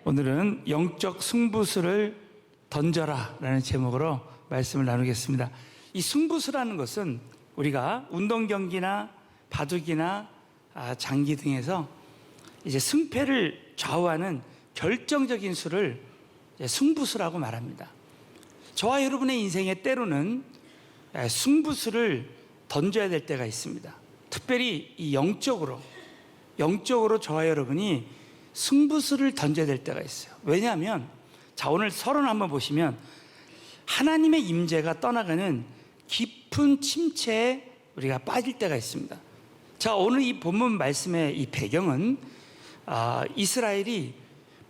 오늘은 영적 승부수를 던져라 라는 제목으로 말씀을 나누겠습니다. 이 승부수라는 것은 우리가 운동 경기나 바둑이나 장기 등에서 이제 승패를 좌우하는 결정적인 수를 승부수라고 말합니다. 저와 여러분의 인생에 때로는 승부수를 던져야 될 때가 있습니다. 특별히 이 영적으로 저와 여러분이 승부수를 던져야 될 때가 있어요. 왜냐하면 자, 오늘 서론 한번 보시면 하나님의 임재가 떠나가는 깊은 침체에 우리가 빠질 때가 있습니다. 자, 오늘 이 본문 말씀의 이 배경은 이스라엘이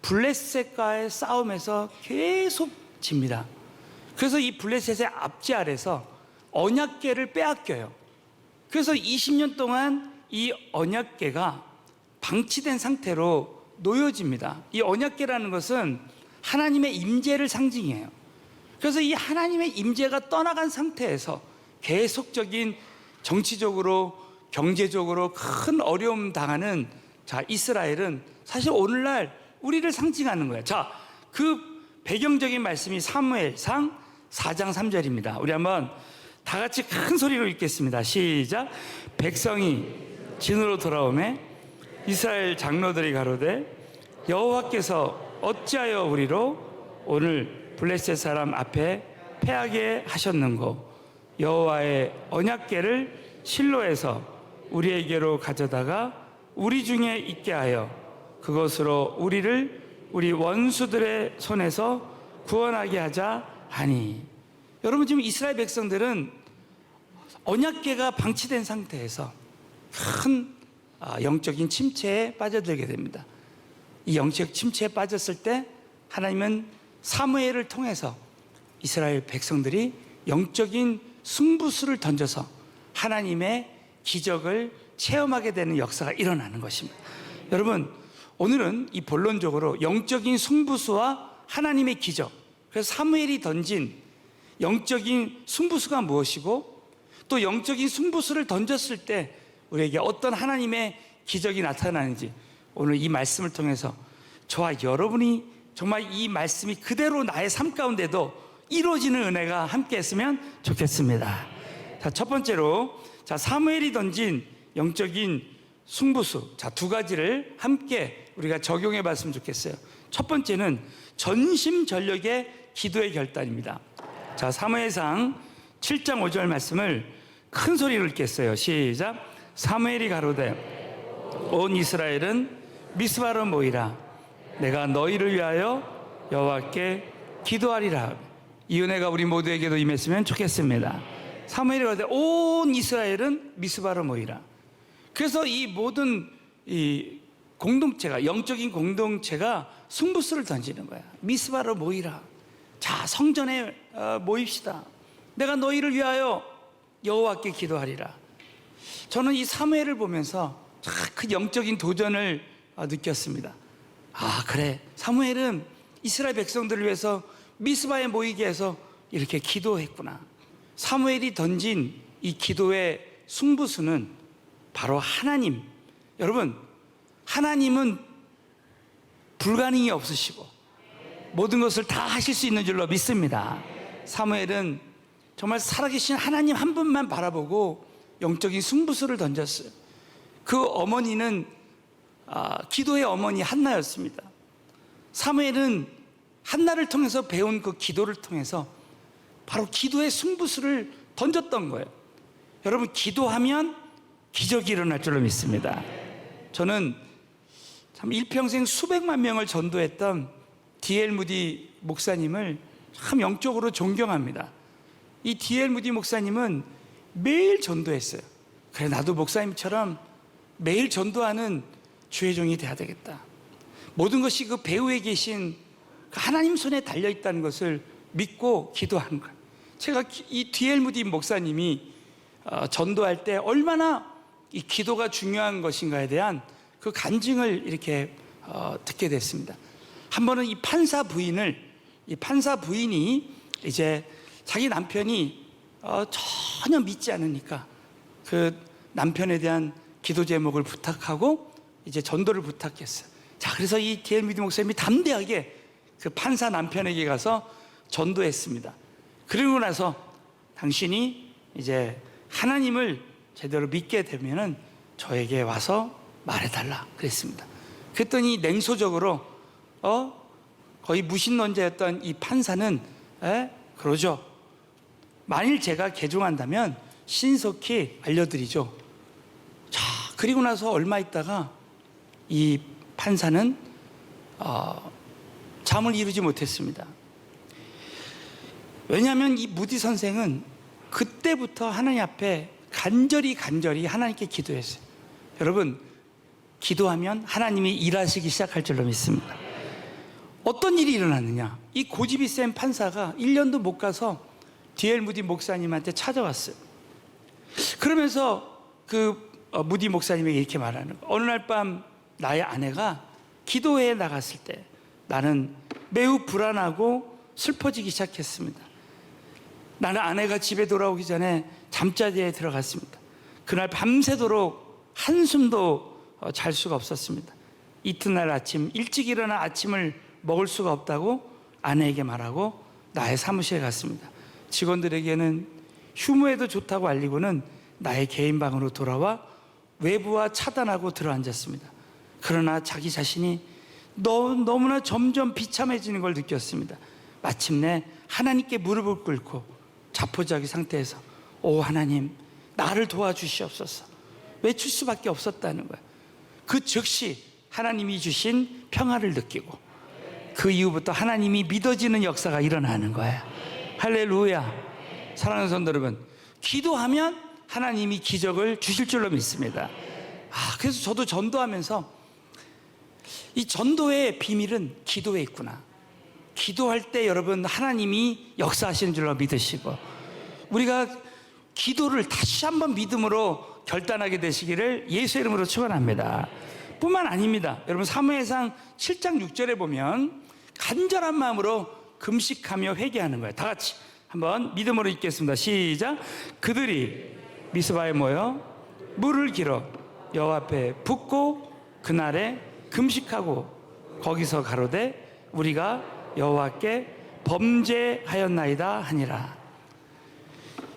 블레셋과의 싸움에서 계속 집니다. 그래서 이 블레셋의 압제 아래서 언약궤를 빼앗겨요. 그래서 20년 동안 이 언약궤가 방치된 상태로 놓여집니다. 이 언약궤라는 것은 하나님의 임재를 상징해요. 그래서 이 하나님의 임재가 떠나간 상태에서 계속적인 정치적으로 경제적으로 큰 어려움 당하는 이스라엘은 사실 오늘날 우리를 상징하는 거예요. 자, 그 배경적인 말씀이 사무엘상 4장 3절입니다. 우리 한번 다 같이 큰 소리로 읽겠습니다. 시작. 백성이 진으로 돌아오매 이스라엘 장로들이 가로되 여호와께서 어찌하여 우리로 오늘 블레셋 사람 앞에 패하게 하셨는고 여호와의 언약궤를 실로에서 우리에게로 가져다가 우리 중에 있게 하여 그것으로 우리를 우리 원수들의 손에서 구원하게 하자 하니. 여러분, 지금 이스라엘 백성들은 언약궤가 방치된 상태에서 큰 영적인 침체에 빠져들게 됩니다. 이 영적 침체에 빠졌을 때 하나님은 사무엘을 통해서 이스라엘 백성들이 영적인 승부수를 던져서 하나님의 기적을 체험하게 되는 역사가 일어나는 것입니다. 여러분, 오늘은 이 본론적으로 영적인 승부수와 하나님의 기적, 그래서 사무엘이 던진 영적인 승부수가 무엇이고 또 영적인 승부수를 던졌을 때 우리에게 어떤 하나님의 기적이 나타나는지 오늘 이 말씀을 통해서 저와 여러분이 정말 이 말씀이 그대로 나의 삶 가운데도 이루어지는 은혜가 함께 했으면 좋겠습니다. 자, 첫 번째로 사무엘이 던진 영적인 승부수, 두 가지를 함께 우리가 적용해 봤으면 좋겠어요. 첫 번째는 전심전력의 기도의 결단입니다. 자, 사무엘상 7장 5절 말씀을 큰 소리로 읽겠어요. 시작. 사무엘이 가로되 온 이스라엘은 미스바로 모이라. 내가 너희를 위하여 여호와께 기도하리라. 이 은혜가 우리 모두에게도 임했으면 좋겠습니다. 사무엘이 가로되 온 이스라엘은 미스바로 모이라. 그래서 이 모든 이 공동체가, 영적인 공동체가 승부수를 던지는 거야. 미스바로 모이라. 자, 성전에 모입시다. 내가 너희를 위하여 여호와께 기도하리라. 저는 이 사무엘을 보면서 큰 영적인 도전을 느꼈습니다. 그래, 사무엘은 이스라엘 백성들을 위해서 미스바에 모이게 해서 이렇게 기도했구나. 사무엘이 던진 이 기도의 승부수는 바로 하나님. 여러분, 하나님은 불가능이 없으시고 모든 것을 다 하실 수 있는 줄로 믿습니다. 사무엘은 정말 살아계신 하나님 한 분만 바라보고 영적인 승부수를 던졌어요. 그 어머니는 기도의 어머니 한나였습니다. 사무엘은 한나를 통해서 배운 그 기도를 통해서 바로 기도의 승부수를 던졌던 거예요. 여러분, 기도하면 기적이 일어날 줄로 믿습니다. 저는 참 일평생 수백만 명을 전도했던 D.L. 무디 목사님을 참 영적으로 존경합니다. 이 D.L. 무디 목사님은 매일 전도했어요. 그래, 나도 목사님처럼 매일 전도하는 주의 종이 돼야 되겠다. 모든 것이 그 배후에 계신 그 하나님 손에 달려있다는 것을 믿고 기도하는 거예요. 제가 이 D.L. 무디 목사님이 전도할 때 얼마나 이 기도가 중요한 것인가에 대한 그 간증을 이렇게 듣게 됐습니다. 한 번은 이 판사 부인이 이제 자기 남편이 전혀 믿지 않으니까 그 남편에 대한 기도 제목을 부탁하고 이제 전도를 부탁했어요. 자, 그래서 이 D.L. 무디 목사님이 담대하게 그 판사 남편에게 가서 전도했습니다. 그리고 나서 당신이 이제 하나님을 제대로 믿게 되면은 저에게 와서 말해달라 그랬습니다. 그랬더니 냉소적으로 거의 무신론자였던 이 판사는 그러죠. 만일 제가 개종한다면 신속히 알려드리죠. 자, 그리고 나서 얼마 있다가 이 판사는 잠을 이루지 못했습니다. 왜냐하면 이 무디 선생은 그때부터 하나님 앞에 간절히 하나님께 기도했어요. 여러분, 기도하면 하나님이 일하시기 시작할 줄로 믿습니다. 어떤 일이 일어났느냐? 이 고집이 센 판사가 1년도 못 가서 D.L. 무디 목사님한테 찾아왔어요. 그러면서 무디 목사님에게 이렇게 말하는 거예요. 어느 날 밤 나의 아내가 기도회에 나갔을 때 나는 매우 불안하고 슬퍼지기 시작했습니다. 나는 아내가 집에 돌아오기 전에 잠자리에 들어갔습니다. 그날 밤새도록 한숨도 잘 수가 없었습니다. 이튿날 아침 일찍 일어나 아침을 먹을 수가 없다고 아내에게 말하고 나의 사무실에 갔습니다. 직원들에게는 휴무에도 좋다고 알리고는 나의 개인 방으로 돌아와 외부와 차단하고 들어앉았습니다. 그러나 자기 자신이 너무나 점점 비참해지는 걸 느꼈습니다. 마침내 하나님께 무릎을 꿇고 자포자기 상태에서 오 하나님, 나를 도와주시옵소서 외칠 수밖에 없었다는 거예요. 그 즉시 하나님이 주신 평화를 느끼고 그 이후부터 하나님이 믿어지는 역사가 일어나는 거예요. 할렐루야. 사랑하는 성도 여러분, 기도하면 하나님이 기적을 주실 줄로 믿습니다. 그래서 저도 전도하면서 이 전도의 비밀은 기도에 있구나. 기도할 때 여러분 하나님이 역사하시는 줄로 믿으시고 우리가 기도를 다시 한번 믿음으로 결단하게 되시기를 예수의 이름으로 축원합니다. 뿐만 아닙니다. 여러분 사무엘상 7장 6절에 보면 간절한 마음으로 금식하며 회개하는 거예요. 다 같이 한번 믿음으로 읽겠습니다. 시작. 그들이 미스바에 모여 물을 길어 여호와 앞에 붓고 그날에 금식하고 거기서 가로되 우리가 여호와께 범죄하였나이다 하니라.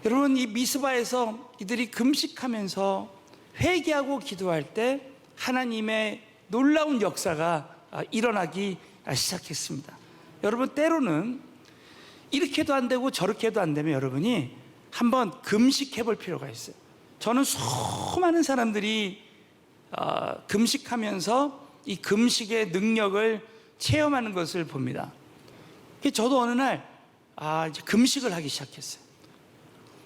여러분 이 미스바에서 이들이 금식하면서 회개하고 기도할 때 하나님의 놀라운 역사가 일어나기 시작했습니다. 여러분 때로는 이렇게도 안 되고 저렇게도 안 되면 여러분이 한번 금식해 볼 필요가 있어요. 저는 수많은 사람들이 금식하면서 이 금식의 능력을 체험하는 것을 봅니다. 저도 어느 날 이제 금식을 하기 시작했어요.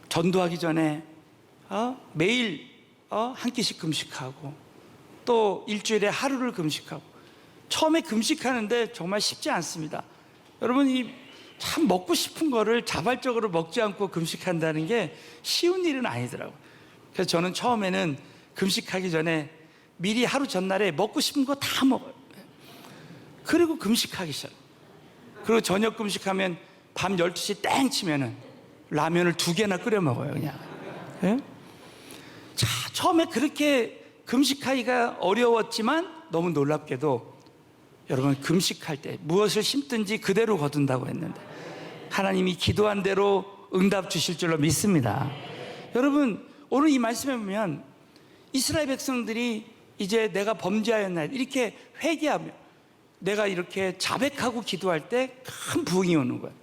전도하기 전에 매일 한 끼씩 금식하고 또 일주일에 하루를 금식하고 처음에 금식하는데 정말 쉽지 않습니다. 여러분 참 먹고 싶은 거를 자발적으로 먹지 않고 금식한다는 게 쉬운 일은 아니더라고요. 그래서 저는 처음에는 금식하기 전에 미리 하루 전날에 먹고 싶은 거 다 먹어요. 그리고 금식하기 시작해요. 그리고 저녁 금식하면 밤 12시 땡 치면은 라면을 2개나 끓여 먹어요, 그냥. 네? 자, 처음에 그렇게 금식하기가 어려웠지만 너무 놀랍게도 여러분 금식할 때 무엇을 심든지 그대로 거둔다고 했는데 하나님이 기도한 대로 응답 주실 줄로 믿습니다. 여러분 오늘 이 말씀에 보면 이스라엘 백성들이 이제 내가 범죄하였나 이렇게 회개하며 내가 이렇게 자백하고 기도할 때 큰 부흥이 오는 거예요.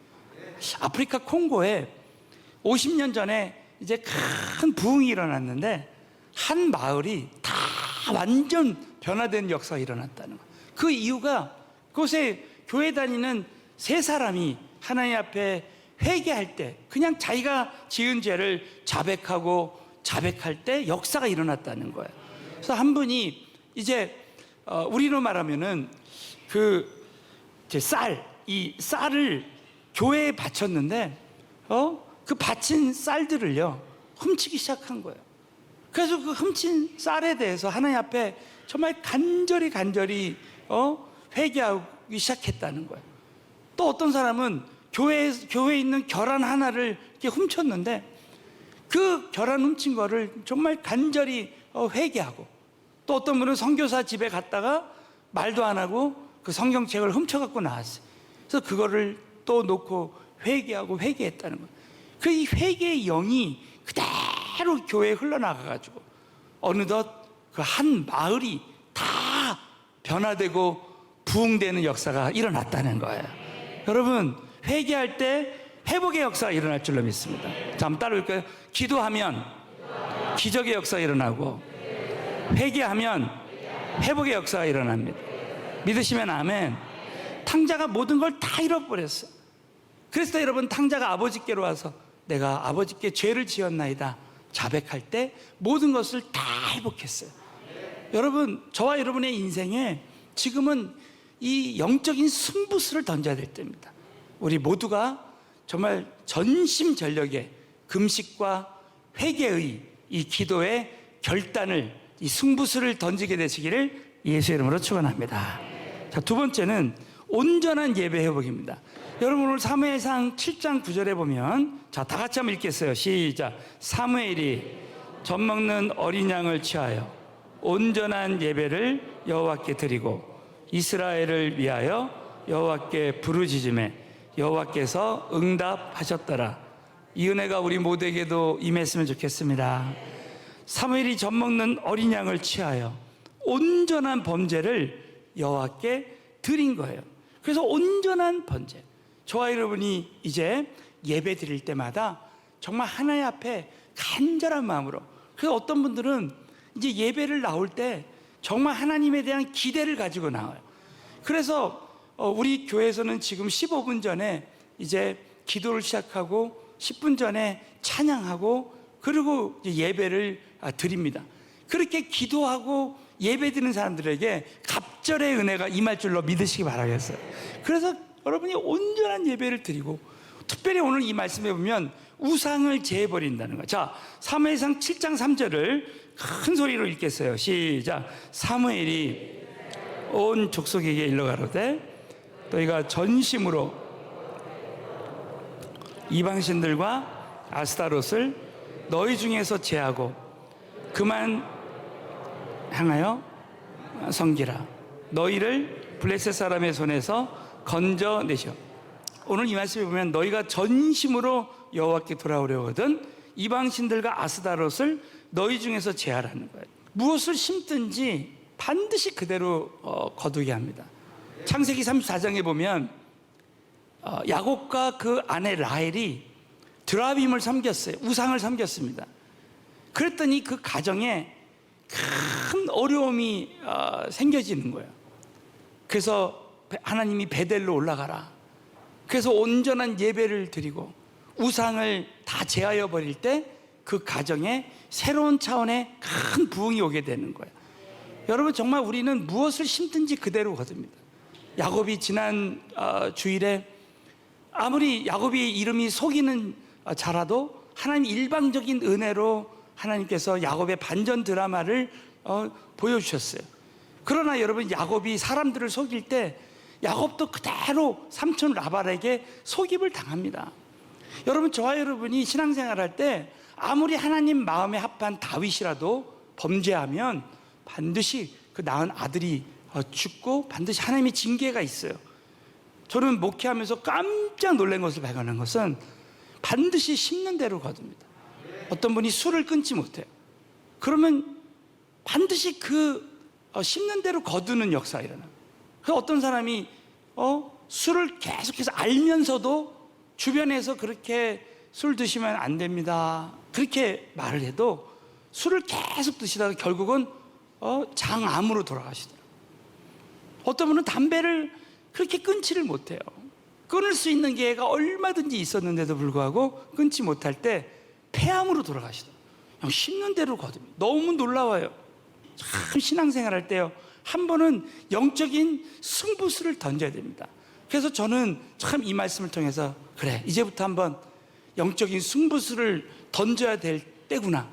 아프리카 콩고에 50년 전에 이제 큰 부흥이 일어났는데 한 마을이 다 완전 변화된 역사가 일어났다는 거예요. 그 이유가 그곳에 교회 다니는 3사람이 하나님 앞에 회개할 때 그냥 자기가 지은 죄를 자백할 때 역사가 일어났다는 거예요. 그래서 한 분이 이제 우리로 말하면은 이 쌀을 교회에 바쳤는데 그 바친 쌀들을요 훔치기 시작한 거예요. 그래서 그 훔친 쌀에 대해서 하나님 앞에 정말 간절히 회개하기 시작했다는 거예요. 또 어떤 사람은 교회에 있는 결혼 하나를 이렇게 훔쳤는데 그 결혼 훔친 거를 정말 간절히 회개하고 또 어떤 분은 선교사 집에 갔다가 말도 안 하고 그 성경책을 훔쳐갖고 나왔어요. 그래서 그거를 또 놓고 회개하고 회개했다는 거예요. 그 이 회개의 영이 그대로 교회에 흘러나가가지고 어느덧 그 한 마을이 다 변화되고 부흥되는 역사가 일어났다는 거예요. 여러분, 회개할 때 회복의 역사가 일어날 줄로 믿습니다. 자, 한번 따라올까요? 기도하면 기적의 역사가 일어나고, 회개하면 회복의 역사가 일어납니다. 믿으시면 아멘. 탕자가 모든 걸 다 잃어버렸어. 그래서 여러분, 탕자가 아버지께로 와서 내가 아버지께 죄를 지었나이다 자백할 때 모든 것을 다 회복했어요. 여러분, 저와 여러분의 인생에 지금은 이 영적인 승부수를 던져야 될 때입니다. 우리 모두가 정말 전심전력의 금식과 회개의 이 기도의 결단을, 이 승부수를 던지게 되시기를 예수의 이름으로 축원합니다. 자, 두 번째는 온전한 예배 회복입니다. 여러분, 오늘 사무엘상 7장 9절에 보면, 자, 다 같이 한번 읽겠어요. 시작. 사무엘이 젖 먹는 어린 양을 취하여 온전한 예배를 여호와께 드리고 이스라엘을 위하여 여호와께 부르짖음에 여호와께서 응답하셨더라. 이 은혜가 우리 모두에게도 임했으면 좋겠습니다. 사무엘이 젖 먹는 어린 양을 취하여 온전한 범죄를 여호와께 드린 거예요. 그래서 온전한 번제, 저와 여러분이 이제 예배 드릴 때마다 정말 하나님 앞에 간절한 마음으로, 그래서 어떤 분들은 이제 예배를 나올 때 정말 하나님에 대한 기대를 가지고 나와요. 그래서 우리 교회에서는 지금 15분 전에 이제 기도를 시작하고 10분 전에 찬양하고 그리고 이제 예배를 드립니다. 그렇게 기도하고 예배 드리는 사람들에게 갑절의 은혜가 임할 줄로 믿으시기 바라겠어요. 그래서 여러분이 온전한 예배를 드리고, 특별히 오늘 이 말씀에 보면 우상을 제해버린다는 거예요. 자, 사무엘상 7장 3절을 큰 소리로 읽겠어요. 시작. 사무엘이 온 족속에게 일러가로되 너희가 전심으로 이방신들과 아스타롯을 너희 중에서 제하고 그만 향하여 섬기라. 너희를 블레셋 사람의 손에서 건져내셔. 오늘 이 말씀에 보면 너희가 전심으로 여호와께 돌아오려거든 이방신들과 아스타롯을 너희 중에서 제하라는 거예요. 무엇을 심든지 반드시 그대로 거두게 합니다. 창세기 34장에 보면 야곱과 그 아내 라헬이 드라빔을 섬겼어요. 우상을 섬겼습니다. 그랬더니 그 가정에 큰 어려움이 생겨지는 거예요. 그래서 하나님이 베델로 올라가라. 그래서 온전한 예배를 드리고 우상을 다 제하여 버릴 때 그 가정에 새로운 차원의 큰 부흥이 오게 되는 거예요. 여러분, 정말 우리는 무엇을 심든지 그대로 거둡니다. 야곱이 지난 주일에 아무리 야곱의 이름이 속이는 자라도 하나님 일방적인 은혜로 하나님께서 야곱의 반전 드라마를 보여주셨어요. 그러나 여러분, 야곱이 사람들을 속일 때 야곱도 그대로 삼촌 라발에게 속임을 당합니다. 여러분, 저와 여러분이 신앙생활할 때 아무리 하나님 마음에 합한 다윗이라도 범죄하면 반드시 그 낳은 아들이 죽고 반드시 하나님의 징계가 있어요. 저는 목회하면서 깜짝 놀란 것을 발견한 것은 반드시 심는 대로 거둡니다. 어떤 분이 술을 끊지 못해요. 그러면 반드시 그 심는 대로 거두는 역사가 일어나요. 그래서 어떤 사람이 술을 계속해서 알면서도 주변에서 그렇게 술 드시면 안 됩니다, 그렇게 말을 해도 술을 계속 드시다가 결국은 장암으로 돌아가시더라고요. 어떤 분은 담배를 그렇게 끊지를 못해요. 끊을 수 있는 기회가 얼마든지 있었는데도 불구하고 끊지 못할 때 폐암으로 돌아가시더라고요. 그냥 심는 대로 거듭니다. 너무 놀라워요. 참 신앙생활 할 때요, 한 번은 영적인 승부수를 던져야 됩니다. 그래서 저는 참 이 말씀을 통해서 그래, 이제부터 한번 영적인 승부수를 던져야 될 때구나.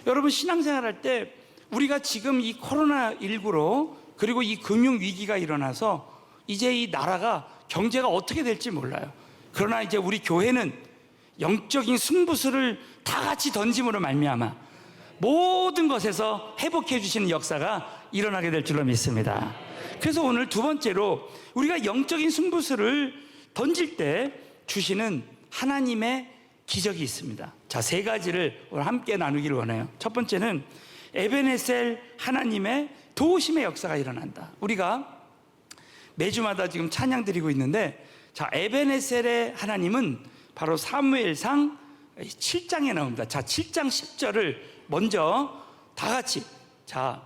여러분, 신앙생활 할 때 우리가 지금 이 코로나19로 그리고 이 금융위기가 일어나서 이제 이 나라가 경제가 어떻게 될지 몰라요. 그러나 이제 우리 교회는 영적인 승부수를 다 같이 던짐으로 말미암아 모든 것에서 회복해 주시는 역사가 일어나게 될 줄로 믿습니다. 그래서 오늘 두 번째로 우리가 영적인 승부수를 던질 때 주시는 하나님의 기적이 있습니다. 자, 세 가지를 오늘 함께 나누기를 원해요. 첫 번째는 에베네셀 하나님의 도우심의 역사가 일어난다. 우리가 매주마다 지금 찬양 드리고 있는데, 자, 에베네셀의 하나님은 바로 사무엘상 7장에 나옵니다. 자, 7장 10절을 먼저 다 같이, 자,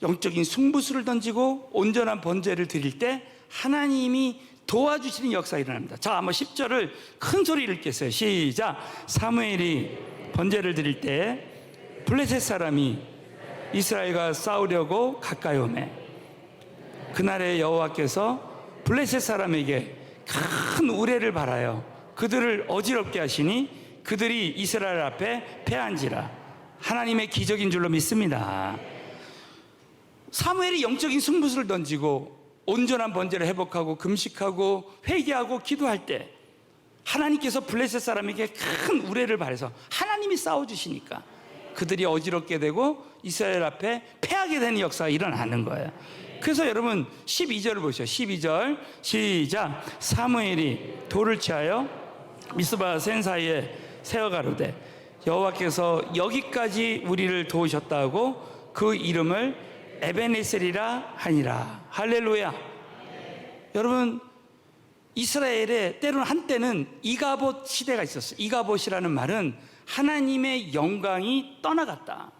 영적인 승부수를 던지고 온전한 번제를 드릴 때 하나님이 도와주시는 역사가 일어납니다. 자, 한번 10절을 큰 소리를 읽겠어요. 시작. 사무엘이 번제를 드릴 때 블레셋 사람이 이스라엘과 싸우려고 가까이 오매 그날에 여호와께서 블레셋 사람에게 큰 우레를 발하여 그들을 어지럽게 하시니 그들이 이스라엘 앞에 패한지라. 하나님의 기적인 줄로 믿습니다. 사무엘이 영적인 승부수를 던지고 온전한 번제를 회복하고 금식하고 회개하고 기도할 때 하나님께서 블레셋 사람에게 큰 우레를 발해서 하나님이 싸워주시니까 그들이 어지럽게 되고 이스라엘 앞에 패하게 되는 역사가 일어나는 거예요. 그래서 여러분 12절을 보시죠. 12절 시작. 사무엘이 돌을 취하여 미스바 센 사이에 세워 가로되 여호와께서 여기까지 우리를 도우셨다 하고 그 이름을 에베네셀이라 하니라. 할렐루야. 여러분, 이스라엘에 때로는 한때는 이가봇 시대가 있었어요. 이가봇이라는 말은 하나님의 영광이 떠나갔다.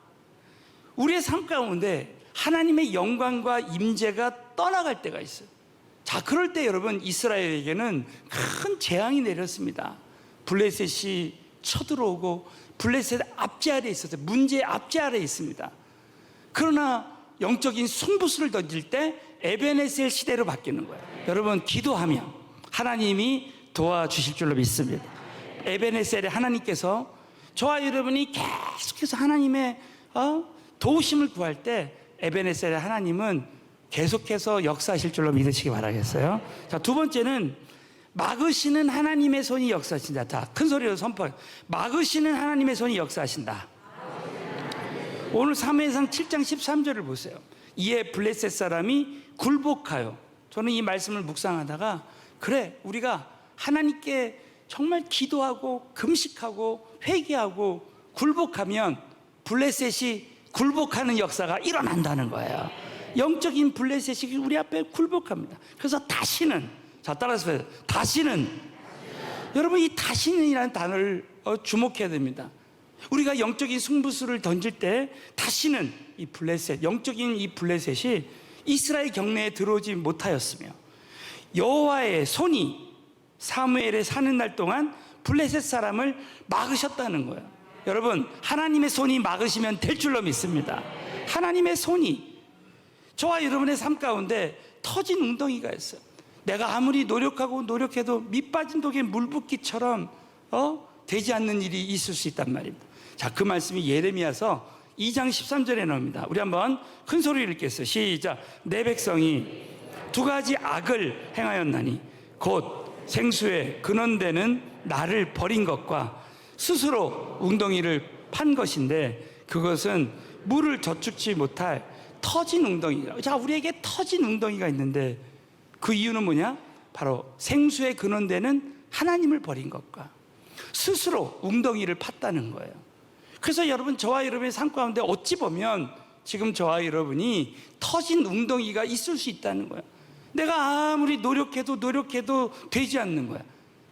우리의 삶 가운데 하나님의 영광과 임재가 떠나갈 때가 있어요. 자, 그럴 때 여러분 이스라엘에게는 큰 재앙이 내렸습니다. 블레셋이 쳐들어오고 블레셋 앞제 아래에 있었어요. 문제의 앞제 아래에 있습니다. 그러나 영적인 승부수를 던질 때 에베네셀 시대로 바뀌는 거예요. 여러분, 기도하면 하나님이 도와주실 줄로 믿습니다. 에베네셀의 하나님께서 저와 여러분이 계속해서 하나님의 도우심을 구할 때 에베네셀의 하나님은 계속해서 역사하실 줄로 믿으시기 바라겠어요. 자, 두 번째는 막으시는 하나님의 손이 역사하신다. 자, 큰 소리로 선포해요. 막으시는 하나님의 손이 역사하신다. 오늘 사무엘상 7장 13절을 보세요. 이에 블레셋 사람이 굴복하여. 저는 이 말씀을 묵상하다가 그래, 우리가 하나님께 정말 기도하고 금식하고 회개하고 굴복하면 블레셋이 굴복하는 역사가 일어난다는 거예요. 영적인 블레셋이 우리 앞에 굴복합니다. 그래서 다시는, 자, 따라서 해요. 다시는. 여러분, 이 다시는이라는 단어를 주목해야 됩니다. 우리가 영적인 승부수를 던질 때 다시는 이 블레셋, 영적인 이 블레셋이 이스라엘 경내에 들어오지 못하였으며 여호와의 손이 사무엘에 사는 날 동안 블레셋 사람을 막으셨다는 거예요. 여러분, 하나님의 손이 막으시면 될 줄로 믿습니다. 하나님의 손이 저와 여러분의 삶 가운데 터진 웅덩이가 있어요. 내가 아무리 노력하고 노력해도 밑 빠진 독에 물 붓기처럼 되지 않는 일이 있을 수 있단 말입니다. 자, 그 말씀이 예레미야서 2장 13절에 나옵니다. 우리 한번 큰 소리를 읽겠어요. 시작. 내 백성이 두 가지 악을 행하였나니 곧 생수의 근원되는 나를 버린 것과 스스로 웅덩이를 판 것인데 그것은 물을 저축지 못할 터진 웅덩이다. 자, 우리에게 터진 웅덩이가 있는데 그 이유는 뭐냐? 바로 생수의 근원되는 하나님을 버린 것과 스스로 웅덩이를 팠다는 거예요. 그래서 여러분, 저와 여러분의 삶 가운데 어찌 보면 지금 저와 여러분이 터진 웅덩이가 있을 수 있다는 거예요. 내가 아무리 노력해도 되지 않는 거야.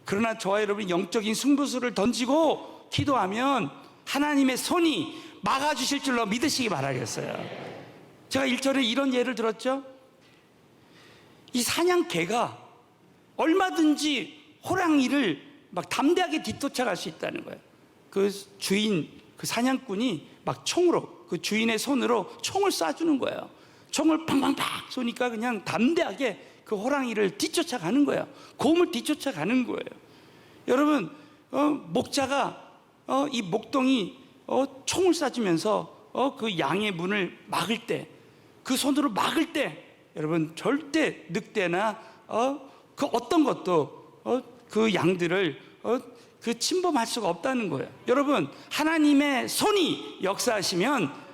그러나 저와 여러분이 영적인 승부수를 던지고 기도하면 하나님의 손이 막아주실 줄로 믿으시기 바라겠어요. 제가 1절에 이런 예를 들었죠. 이 사냥개가 얼마든지 호랑이를 막 담대하게 뒤쫓아갈 수 있다는 거예요. 그 주인, 그 사냥꾼이 막 총으로, 그 주인의 손으로 총을 쏴주는 거예요. 총을 팡팡팡 쏘니까 그냥 담대하게 그 호랑이를 뒤쫓아가는 거예요. 곰을 뒤쫓아가는 거예요. 여러분, 목자가 이 목동이 총을 쏴주면서 그 양의 문을 막을 때, 그 손으로 막을 때, 여러분, 절대 늑대나 그 어떤 것도 그 양들을 그 침범할 수가 없다는 거예요. 여러분, 하나님의 손이 역사하시면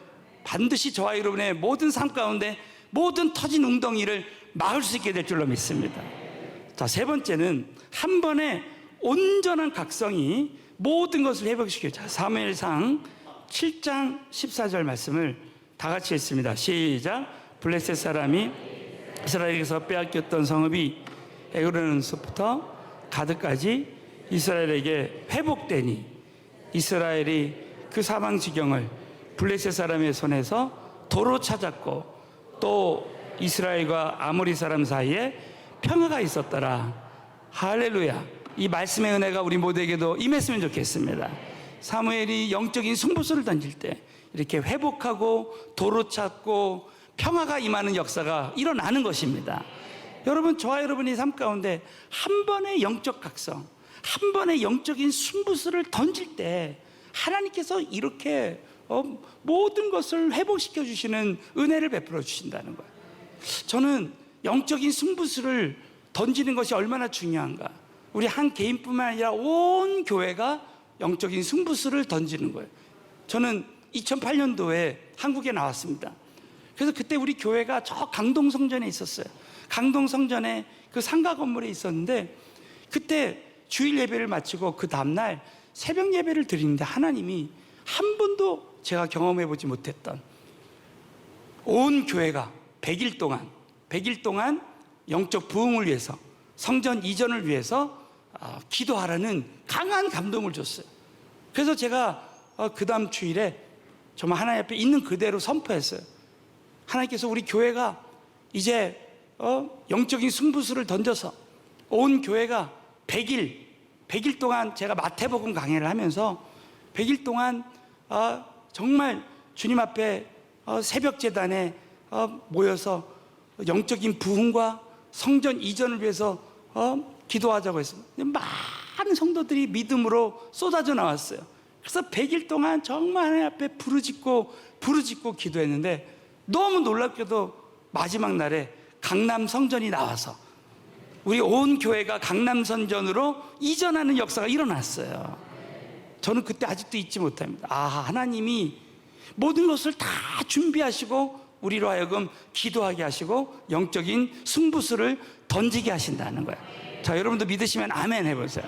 반드시 저와 여러분의 모든 삶 가운데 모든 터진 웅덩이를 막을 수 있게 될 줄로 믿습니다. 자, 세 번째는 한 번에 온전한 각성이 모든 것을 회복시켜요. 자, 사무엘상 7장 14절 말씀을 다 같이 읽습니다. 시작. 블레셋 사람이 이스라엘에게서 빼앗겼던 성읍이 에그로는 숲부터 가드까지 이스라엘에게 회복되니 이스라엘이 그 사망 지경을 블레셋 사람의 손에서 도로 찾았고 또 이스라엘과 아모리 사람 사이에 평화가 있었더라. 할렐루야. 이 말씀의 은혜가 우리 모두에게도 임했으면 좋겠습니다. 사무엘이 영적인 승부수를 던질 때 이렇게 회복하고 도로 찾고 평화가 임하는 역사가 일어나는 것입니다. 여러분, 저와 여러분의 삶 가운데 한 번의 영적 각성, 한 번의 영적인 승부수를 던질 때 하나님께서 이렇게 모든 것을 회복시켜 주시는 은혜를 베풀어 주신다는 거예요. 저는 영적인 승부수를 던지는 것이 얼마나 중요한가. 우리 한 개인뿐만 아니라 온 교회가 영적인 승부수를 던지는 거예요. 저는 2008년도에 한국에 나왔습니다. 그래서 그때 우리 교회가 저 강동 성전에 있었어요. 강동 성전에 그 상가 건물에 있었는데 그때 주일 예배를 마치고 그 다음날 새벽 예배를 드리는데 하나님이 한 번도 제가 경험해 보지 못했던 온 교회가 100일 동안 영적 부흥을 위해서 성전 이전을 위해서 기도하라는 강한 감동을 줬어요. 그래서 제가 그 다음 주일에 정말 하나님 앞에 있는 그대로 선포했어요. 하나님께서 우리 교회가 이제 영적인 승부수를 던져서 온 교회가 100일 동안 제가 마태복음 강해를 하면서 100일 동안 정말 주님 앞에 새벽 제단에 모여서 영적인 부흥과 성전 이전을 위해서 기도하자고 했습니다. 많은 성도들이 믿음으로 쏟아져 나왔어요. 그래서 100일 동안 정말 하나님 앞에 부르짖고 기도했는데 너무 놀랍게도 마지막 날에 강남 성전이 나와서 우리 온 교회가 강남 성전으로 이전하는 역사가 일어났어요. 저는 그때 아직도 잊지 못합니다. 하나님이 모든 것을 다 준비하시고 우리로 하여금 기도하게 하시고 영적인 승부수를 던지게 하신다는 거예요. 자, 여러분도 믿으시면 아멘 해보세요.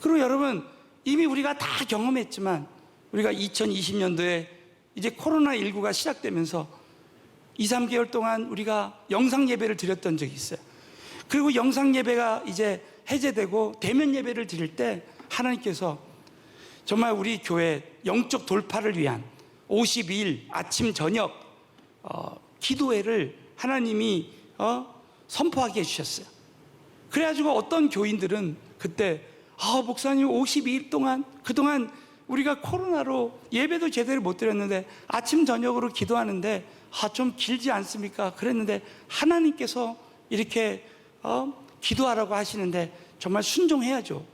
그리고 여러분, 이미 우리가 다 경험했지만 우리가 2020년도에 이제 코로나19가 시작되면서 2, 3개월 동안 우리가 영상 예배를 드렸던 적이 있어요. 그리고 영상 예배가 이제 해제되고 대면 예배를 드릴 때 하나님께서 정말 우리 교회 영적 돌파를 위한 52일 아침 저녁 기도회를 하나님이 선포하게 해주셨어요. 그래가지고 어떤 교인들은 그때 목사님 52일 동안 그동안 우리가 코로나로 예배도 제대로 못 드렸는데 아침 저녁으로 기도하는데 좀 길지 않습니까? 그랬는데 하나님께서 이렇게 기도하라고 하시는데 정말 순종해야죠.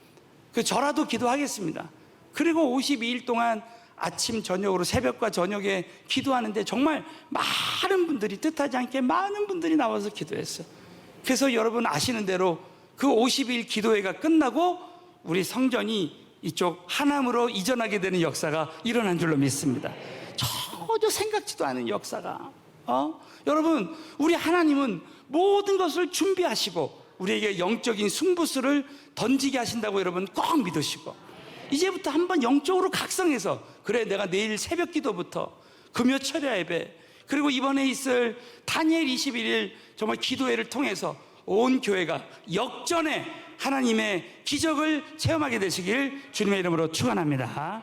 저라도 기도하겠습니다. 그리고 52일 동안 아침 저녁으로 새벽과 저녁에 기도하는데 정말 많은 분들이 뜻하지 않게 많은 분들이 나와서 기도했어요. 그래서 여러분 아시는 대로 그 50일 기도회가 끝나고 우리 성전이 이쪽 하남으로 이전하게 되는 역사가 일어난 줄로 믿습니다. 전혀 생각지도 않은 역사가 여러분, 우리 하나님은 모든 것을 준비하시고 우리에게 영적인 승부수를 던지게 하신다고 여러분 꼭 믿으시고 이제부터 한번 영적으로 각성해서 그래, 내가 내일 새벽 기도부터 금요 철야 예배 그리고 이번에 있을 다니엘 21일 정말 기도회를 통해서 온 교회가 역전의 하나님의 기적을 체험하게 되시길 주님의 이름으로 축원합니다.